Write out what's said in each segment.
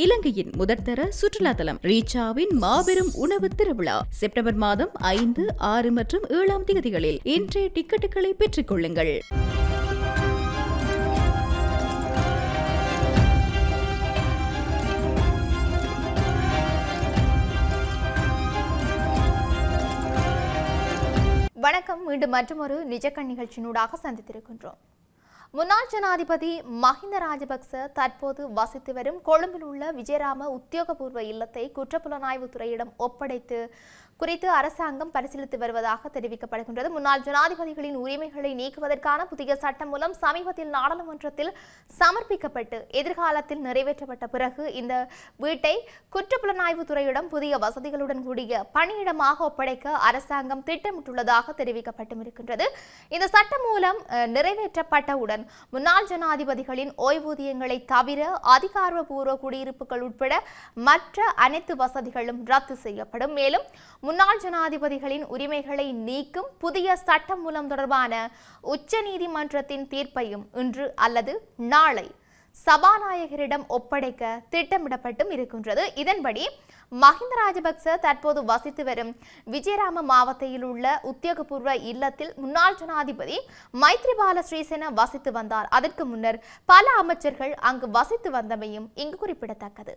இலங்கையின் முதற்தர சுற்றுலா தலம் ரீச்சாவின் மாபெரும் உணவு திருவிழா செப்டம்பர் மாதம் 5, 6 மற்றும் 7ஆம் தேதிகளில் இன்றைய டிக்கெட்டுகளை பெற்றுக் கொள்ளுங்கள். வணக்கம். மீண்டும் மற்றொரு நிஜக்கண் நிகழ்ச்சியினூடாக சந்தித்திருக்கின்றோம். முன்னாள் ஜனாதிபதி மஹிந்த ராஜபக்ச தற்போது வசித்து வரும் கொழும்பில் உள்ள விஜயராம உத்தியோகபூர்வ இல்லத்தை குற்றப்புலனாய்வு துறையிடம் ஒப்படைத்து குறித்து அரசாங்கம் பரிசீலித்து வருவதாக தெரிவிக்கப்படுகின்றது. முன்னாள் ஜனாதிபதிகளின் உரிமைகளை நீக்குவதற்கான புதிய சட்டம் மூலம் சமீபத்தில் நாடாளுமன்றத்தில் சமர்ப்பிக்கப்பட்டு எதிர்காலத்தில் நிறைவேற்றப்பட்ட பிறகு இந்த வீட்டை குற்றப்புலனாய்வு துறையிடம் புதிய வசதிகளுடன் கூடிய பணியிடமாக ஒப்படைக்க அரசாங்கம் திட்டமிட்டுள்ளதாக தெரிவிக்கப்பட்டும் இருக்கின்றது. இந்த சட்டம் மூலம் நிறைவேற்றப்பட்டவுடன் முன்னாள் ஜனாதிபதிகளின் ஓய்வூதியங்களை தவிர அதிகாரப்பூர்வ குடியிருப்புகள் உட்பட மற்ற அனைத்து வசதிகளும் ரத்து செய்யப்படும். மேலும் முன்னாள் ஜனாதிபதிகளின் உரிமைகளை நீக்கும் புதிய சட்டம் மூலம் தொடர்பான உச்சநீதிமன்றத்தின் தீர்ப்பையும் இன்று அல்லது நாளை சபாநாயகரிடம் ஒப்படைக்க திட்டமிடப்பட்டும் இருக்கின்றது. இதன்படி மஹிந்த ராஜபக்ச தற்போது வசித்து வரும் விஜயராம மாவட்டத்தில் உள்ள உத்தியோகபூர்வ இல்லத்தில் முன்னாள் ஜனாதிபதி மைத்ரிபால சிறிசேன வசித்து வந்தார். அதற்கு முன்னர் பல அமைச்சர்கள் அங்கு வசித்து வந்தமையும் இங்கு குறிப்பிடத்தக்கது.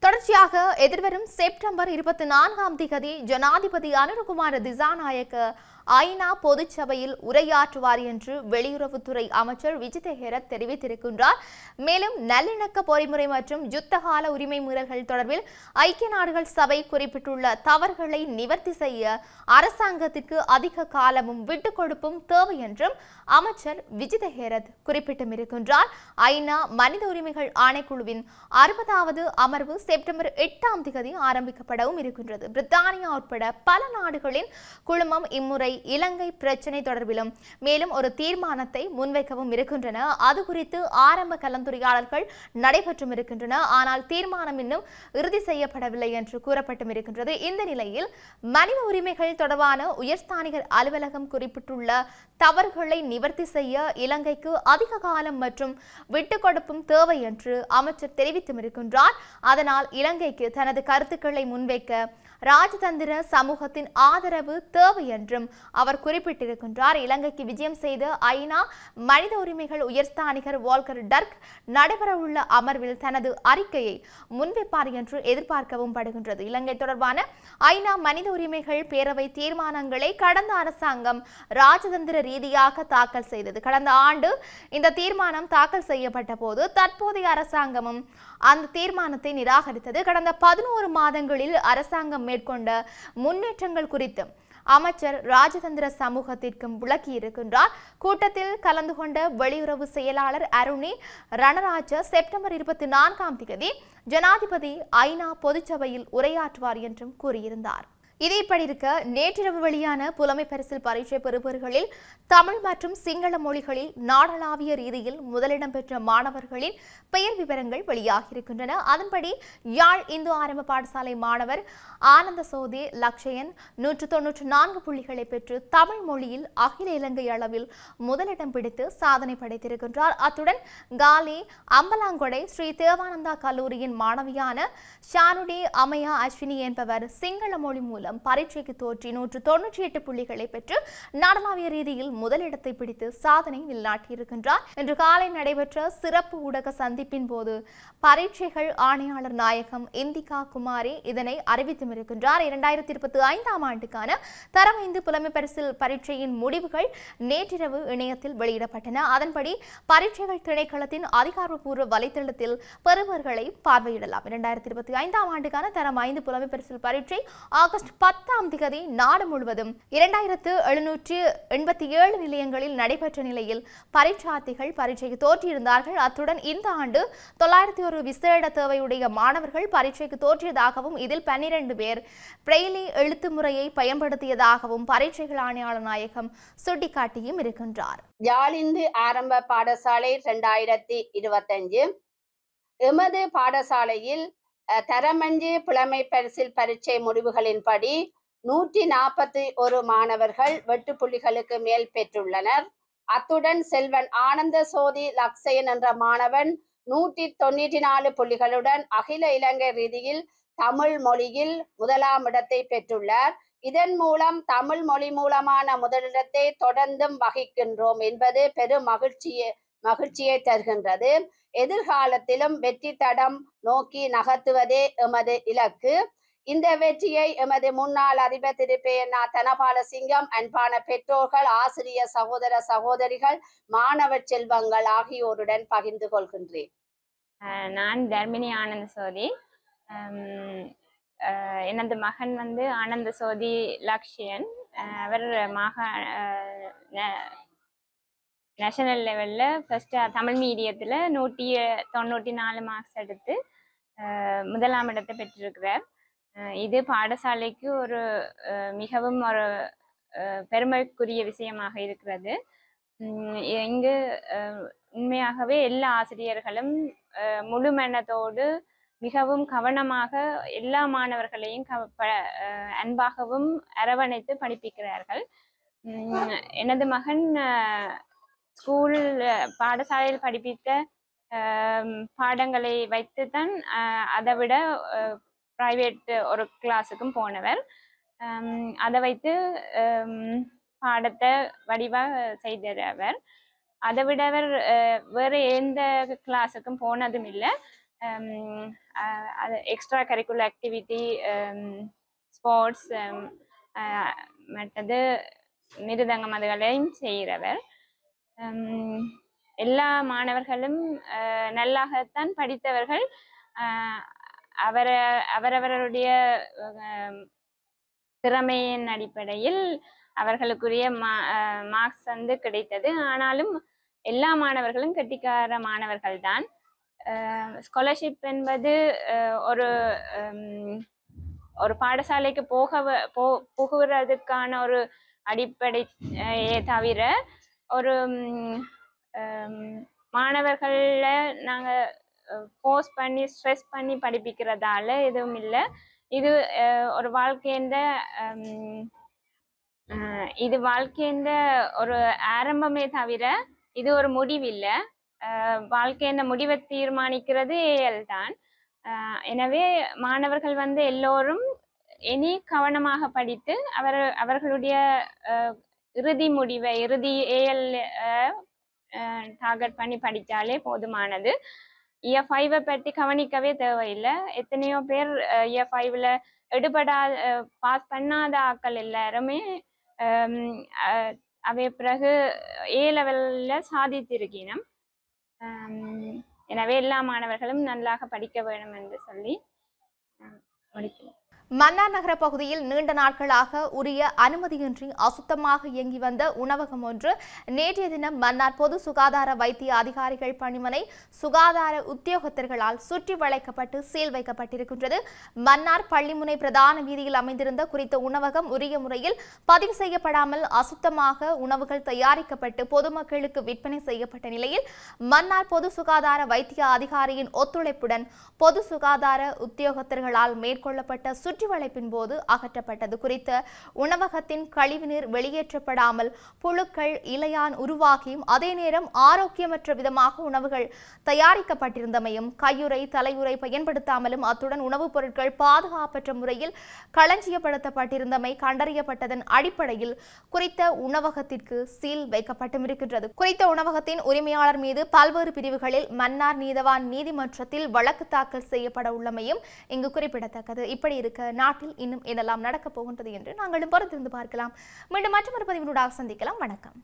தொடர்ச்சியாக எதிர்வரும் செப்டம்பர் 24ஆம் தேதி ஜனாதிபதி அனுரகுமார திசாநாயக்க ஐநா பொதுச்சபையில் உரையாற்றுவார் என்று வெளியுறவுத்துறை அமைச்சர் விஜித ஹெரத் தெரிவித்திருக்கின்றார். மேலும் நல்லிணக்க பொறிமுறை மற்றும் யுத்தகால உரிமை மீறல்கள் தொடர்பில் ஐக்கிய நாடுகள் சபை குறிப்பிட்டுள்ள தவறுகளை நிவர்த்தி செய்ய அரசாங்கத்திற்கு அதிக காலமும் விட்டுக் கொடுப்பும் தேவை என்றும் அமைச்சர் விஜித ஹெரத் குறிப்பிட்டும் இருக்கின்றார். ஐநா மனித உரிமைகள் ஆணைக்குழுவின் 60வது அமர்வு செப்டம்பர் 8ஆம் தேதி ஆரம்பிக்கப்படவும் இருக்கின்றது. பிரித்தானியா உட்பட பல நாடுகளின் குழுமம் இம்முறை இலங்கை பிரச்சினை தொடர்பிலும் மேலும் ஒரு தீர்மானத்தை முன்வைக்கவும் இருக்கின்றன. அது குறித்து ஆரம்ப கலந்துரையாடல்கள் நடைபெற்றும் இருக்கின்றன. ஆனால் தீர்மானம் இன்னும் இறுதி செய்யப்படவில்லை என்று கூறப்பட்டும் இருக்கின்றது. இந்த நிலையில் மனித உரிமைகள் தொடர்பான உயர்ஸ்தானிகர் அலுவலகம் குறிப்பிட்டுள்ள தவறுகளை நிவர்த்தி செய்ய இலங்கைக்கு அதிக காலம் மற்றும் விட்டுக் கொடுப்பும் தேவை என்று அமைச்சர் தெரிவித்தும் இருக்கின்றார். அதனால் இலங்கைக்கு தனது கருத்துக்களை முன்வைக்க ராஜதந்திர சமூகத்தின் ஆதரவு தேவை என்றும் அவர் குறிப்பிட்டிருக்கின்றார். இலங்கைக்கு விஜயம் செய்த ஐநா மனித உரிமைகள் உயர்ஸ்தானிகர் வால்கர் டர்க் நடைபெறவுள்ள அமர்வில் தனது அறிக்கையை முன்வைப்பார் என்று எதிர்பார்க்கவும் படுகின்றது. இலங்கை தொடர்பான ஐநா மனித உரிமைகள் பேரவை தீர்மானங்களை கடந்த அரசாங்கம் ராஜதந்திர ரீதியாக தாக்கல் செய்தது. கடந்த ஆண்டு இந்த தீர்மானம் தாக்கல் செய்யப்பட்ட போது தற்போதைய அரசாங்கமும் அந்த தீர்மானத்தை நிராகரித்தது. கடந்த 11 மாதங்களில் அரசாங்கம் மேற்கொண்ட முன்னேற்றங்கள் குறித்து அமைச்சர் ராஜதந்திர சமூகத்திற்கும் விளக்கியிருக்கின்றார். கூட்டத்தில் கலந்து கொண்ட வெளியுறவு செயலாளர் அருணி ரணராஜ செப்டம்பர் 24ஆம் தேதி ஜனாதிபதி ஐநா பொதுச்சபையில் உரையாற்றுவார் என்றும் கூறியிருந்தார். இதேபடி இருக்க நேற்றிரவு வெளியான புலமை பரிசில் பரீட்சை பெறுபவர்களில் தமிழ் மற்றும் சிங்கள மொழிகளில் நாடளாவிய ரீதியில் முதலிடம் பெற்ற மாணவர்களின் பெயர் விவரங்கள் வெளியாகியிருக்கின்றன. அதன்படி யாழ் இந்து ஆரம்ப பாடசாலை மாணவர் ஆனந்த சோதி லக்ஷயன் 194 புள்ளிகளை பெற்று தமிழ் மொழியில் அகில இலங்கை அளவில் முதலிடம் பிடித்து சாதனை படைத்திருக்கின்றார். அத்துடன் காலி அம்பலாங்கொடை ஸ்ரீ தேவானந்தா கல்லூரியின் மாணவியான ஷானுடி அமயா அஸ்வினி என்பவர் சிங்கள மொழி மூலம் பரீட்சைக்கு தோற்றி 198 புள்ளிகளை பெற்று நாடளாவிய ரீதியில் முதலிடத்தை பிடித்து சாதனை நிலைநாட்டியிருக்கின்றார். இன்று காலை நடைபெற்ற சிறப்பு ஊடக சந்திப்பின் போது பரீட்சைகள் ஆணையாளர் நாயகம் இந்திகா குமாரி இதனை அறிவித்தும் இருக்கின்றார். 2025ஆம் ஆண்டுக்கான தரம் 5 புலமை பரிசில் பரீட்சையின் முடிவுகள் நேற்றிரவு இணையத்தில் வெளியிடப்பட்டன. அதன்படி பரீட்சைகள் திணைக்களத்தின் அதிகாரப்பூர்வ வலைத்தளத்தில் பெறுபவர்களை பார்வையிடலாம். 2025ஆம் ஆண்டுக்கான தரம் 5 புலமை பரிசில் பரீட்சை ஆகஸ்ட் 10ஆம் தேதி நாடு முழுவதும் 2787 நிலையங்களில் நடைபெற்ற நிலையில் பரீட்சார்த்திகள் பரீட்சைக்கு தோற்றியிருந்தார்கள். அத்துடன் இந்த ஆண்டு 901 விசேட தேவையுடைய மாணவர்கள் பரீட்சைக்கு தோற்றியதாகவும் இதில் 12 பேர் பிரெய்லி எழுத்து முறையை பயன்படுத்தியதாகவும் பரீட்சைகள் ஆணையாளர் நாயகம் சுட்டிக்காட்டியும் இருக்கின்றார். யாழிந்து ஆரம்ப பாடசாலை 2025 எமது பாடசாலையில் தரமஞ்சு புலமை பரிசில் பரீட்சை முடிவுகளின்படி 141 மாணவர்கள் வெட்டு புள்ளிகளுக்கு மேல் பெற்றுள்ளனர். அத்துடன் செல்வன் ஆனந்த சோதி லக்ஷயன் என்ற மாணவன் 194 புள்ளிகளுடன் அகில இலங்கை ரீதியில் தமிழ் மொழியில் 1ஆம் இடத்தை பெற்றுள்ளார். இதன் மூலம் தமிழ் மொழி மூலமான முதலிடத்தை தொடர்ந்தும் வகிக்கின்றோம் என்பது பெரும் மகிழ்ச்சியை தருகின்றது. எதிர்காலத்திலும் வெற்றி தடம் நோக்கி நகர்த்துவதே எமது இலக்கு. இந்த வெற்றியை எமது முன்னாள் அதிபர் திரு ப. தனபாலசிங்கம், அன்பான பெற்றோர்கள், ஆசிரிய சகோதர சகோதரிகள், மாணவ செல்வங்கள் ஆகியோருடன் பகிர்ந்து கொள்கின்றேன். நான் தர்மினி ஆனந்த சோதி. எனது மகன் வந்து ஆனந்த சோதி லக்ஷயன். அவர் நேஷனல் லெவலில் ஃபஸ்ட்டு தமிழ் மீடியத்தில் 194 மார்க்ஸ் எடுத்து 1ஆம் இடத்தை பெற்றிருக்கிறார். இது பாடசாலைக்கு ஒரு மிகவும் ஒரு பெருமைக்குரிய விஷயமாக இருக்கிறது. இங்கு உண்மையாகவே எல்லா ஆசிரியர்களும் முழு மனத்தோடு மிகவும் கவனமாக எல்லா மாணவர்களையும் அன்பாகவும் அரவணைத்து படிப்பிக்கிறார்கள். எனது மகன் ஸ்கூல் பாடசாலையில் படிப்பித்த பாடங்களை வைத்துத்தான் அதை விட ப்ரைவேட் ஒரு கிளாஸுக்கும் போனவர். அதை வைத்து பாடத்தை வடிவாக செய்தவர். அதை விட அவர் வேறு எந்த கிளாஸுக்கும் போனதும் இல்லை. அது எக்ஸ்ட்ரா கரிக்குலர் ஆக்டிவிட்டி, ஸ்போர்ட்ஸ், மற்றது மிருதங்கம் அதுகளையும் செய்கிறவர். எல்லா மாணவர்களும் நல்லாகத்தான் படித்தவர்கள். அவரவருடைய திறமையின் அடிப்படையில் அவர்களுக்குரிய மார்க்ஸ் வந்து கிடைத்தது. ஆனாலும் எல்லா மாணவர்களும் கெட்டிக்கார மாணவர்கள் தான். ஸ்காலர்ஷிப் என்பது ஒரு பாடசாலைக்கு போகுவதற்கான ஒரு அடிப்படையே தவிர ஒரு மாணவர்கள நாங்கள் ஃபோர்ஸ் பண்ணி ஸ்ட்ரெஸ் பண்ணி படிப்பிக்கிறதால எதுவும் இல்லை. இது ஒரு வாழ்க்கையின் ஒரு ஆரம்பமே தவிர இது ஒரு முடிவில்லை. வாழ்க்கையின் முடிவை தீர்மானிக்கிறது ஏஎல் தான். எனவே மாணவர்கள் வந்து எல்லோரும் இனி கவனமாக படித்து அவர்களுடைய இறுதி ஏஎல் டார்கெட் பண்ணி படித்தாலே போதுமானது. இயர் 5 பற்றி கவனிக்கவே தேவையில்லை. எத்தனையோ பேர் இயர் 5ல் பாஸ் பண்ணாத ஆட்கள் எல்லாருமே அவை பிறகு ஏ லெவலில் சாதித்திருக்கணும். எனவே எல்லா மாணவர்களும் நன்றாக படிக்க வேண்டும் என்று சொல்லி முடிக்கிறேன். மன்னார் நகர பகுதியில் நீண்ட நாட்களாக உரிய அனுமதியின்றி அசுத்தமாக இயங்கி வந்த உணவகம் ஒன்று நேற்றைய தினம் மன்னார் பொது சுகாதார வைத்திய அதிகாரிகள் பணிமனை சுகாதார உத்தியோகத்தர்களால் சுற்றி வளைக்கப்பட்டு சீல் வைக்கப்பட்டிருக்கின்றது. மன்னார் பள்ளிமுனை பிரதான வீதியில் அமைந்திருந்த குறித்த உணவகம் உரிய முறையில் பதிவு செய்யப்படாமல் அசுத்தமாக உணவுகள் தயாரிக்கப்பட்டு பொதுமக்களுக்கு விற்பனை செய்யப்பட்ட நிலையில் மன்னார் பொது சுகாதார வைத்திய அதிகாரியின் ஒத்துழைப்புடன் பொது சுகாதார உத்தியோகத்தர்களால் மேற்கொள்ளப்பட்ட சுற்றிவளைப்பின் போது அகற்றப்பட்டது. குறித்த உணவகத்தின் கழிவுநீர் வெளியேற்றப்படாமல் புழுக்கள் இலையான் உருவாகியும் அதே நேரம் ஆரோக்கியமற்ற விதமாக உணவுகள் தயாரிக்கப்பட்டிருந்தமையும் கையுறை தலையுறை பயன்படுத்தாமலும் அத்துடன் உணவுப் பொருட்கள் பாதுகாப்பற்ற முறையில் களஞ்சியப்படுத்தப்பட்டிருந்தமை கண்டறியப்பட்டதன் அடிப்படையில் குறித்த உணவகத்திற்கு சீல் வைக்கப்பட்டிருக்கின்றது. குறித்த உணவகத்தின் உரிமையாளர் மீது பல்வேறு பிரிவுகளில் மன்னார் நீதவான் நீதிமன்றத்தில் வழக்கு தாக்கல் செய்யப்பட உள்ளமையும் இங்கு குறிப்பிடத்தக்கது. இப்படி இருக்க நாட்டில் இன்னும் என்னெல்லாம் நடக்கப் போகின்றது என்று நாங்களும் பொறுத்திருந்து பார்க்கலாம். மீண்டும் மற்றொரு பதிவினூடாக சந்திக்கலாம். வணக்கம்.